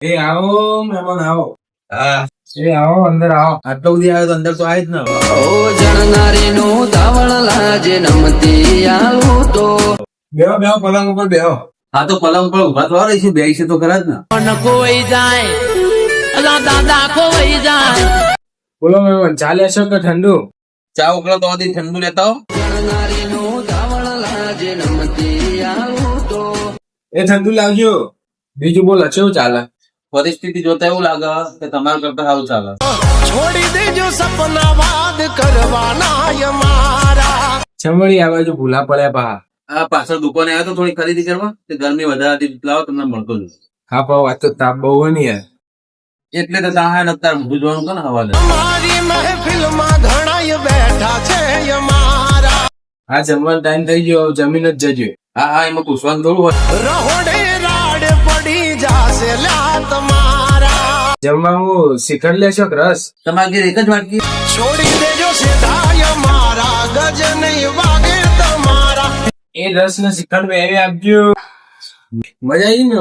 એ આવો મહેમાન આવો. હા એ આવો અંદર આવો. આટલો બધી આવ્યો તો અંદર તો આવી જ ને. ઓ જણનારીનું ધાવણ લાજે નમતી આવું તો બેહો બેહો પલંગ ઉપર બેહો. હા તો પલંગ પર ઉભા થવા રહીશું, બેસી તો ખરા જ ને. મન કોઈ જાય અલા દાદા કોઈ જાય બોલો મહેમાન ચા લેશો કે ઠંડુ? ચા ઉકળો તો હતી, ઠંડુ લેતા હો. જણનારીનું ધાવણ લાજે નમતી આવું તો એ ઠંડુ લાવજો. બીજું બોલો કેવું ચાલે? પરિસ્થિતિ જોતા એવું લાગે કે તમારા કરતા સારું ચાલે. છોડી દેજો સપના વાદ કરવાના મારા ચમડી આ બાજુ ભૂલા પડ્યા પા. આ પાછળ દુકાને આવ્યો તો થોડી ખરીદી કરવા, તે ગરમી વધારે હતી, લાવો તમને મળતો જ. હા પાવ આ તો તાપ બહુ હોય ને યાર. એટલે તો ત્યાં અત્યારે ભૂજવાનું કે ને હવાલે. મારી મહેફિલમાં ઘણાય બેઠા છે અમારા આ જમવાનો ટાઈમ થઈ ગયો, જમીન જ જજો. હા હા એમાં પૂછવાનું થોડું હોય. રહોડે રાડ પડી જાશે લા તમારા જમવા હું શિખર લેશો કે રસ? તમારે ઘેર એક જ વાટકી? છોડી દેજો સીધાય મારા ગજ નહીં વાગે તમારા એ રસ ને શિખર બે આપજો. મજા આવી ને.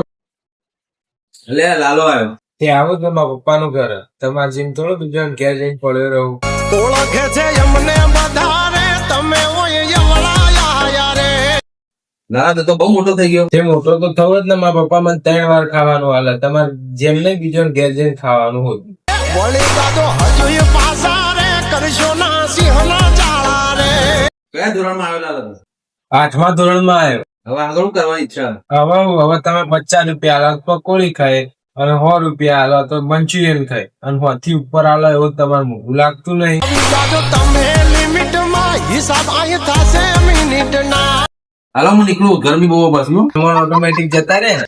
લે લાલો આવ્યો. તે આવો તો મારા પપ્પાનું ઘર. તમારે જેમ થોડો બીજો ઘેર જઈને પડ્યો રહું. ઓળખે છે એમને બધારે તમે ઓય યવળાયા યારે ના તો બહુ મોટો થઈ ગયો. તે મોટો તો થવો જ ને. મારા પપ્પા મને 3 વાર ખાવાનું હાલે. તમારે જેમ નહીં બીજો ઘેર જઈને ખાવાનું હોય. વળી દાદો હજુ પાસા રે કરશો ના સિંહના ચાળા રે કયા ધોરણમાં આવેલા હતા? 8મા ધોરણમાં આવ્યો. હવે આગળ શું કરવાની ઈચ્છા? હવે તમે 50 રૂપિયા હાલો તો પકોડી ખાય અને 100 રૂપિયા હાલો તો મંચુરિયન ખાય અને 100 થી ઉપર હાલો એવું તમારે મોંઘું લાગતું નહીં. દાદો તમે લિમિટમાં હિસાબ આય થશે મિનિટના હાલો હું નીકળું, ગરમી બહુ બસ નું. ઓટોમેટિક જતા રહે ને.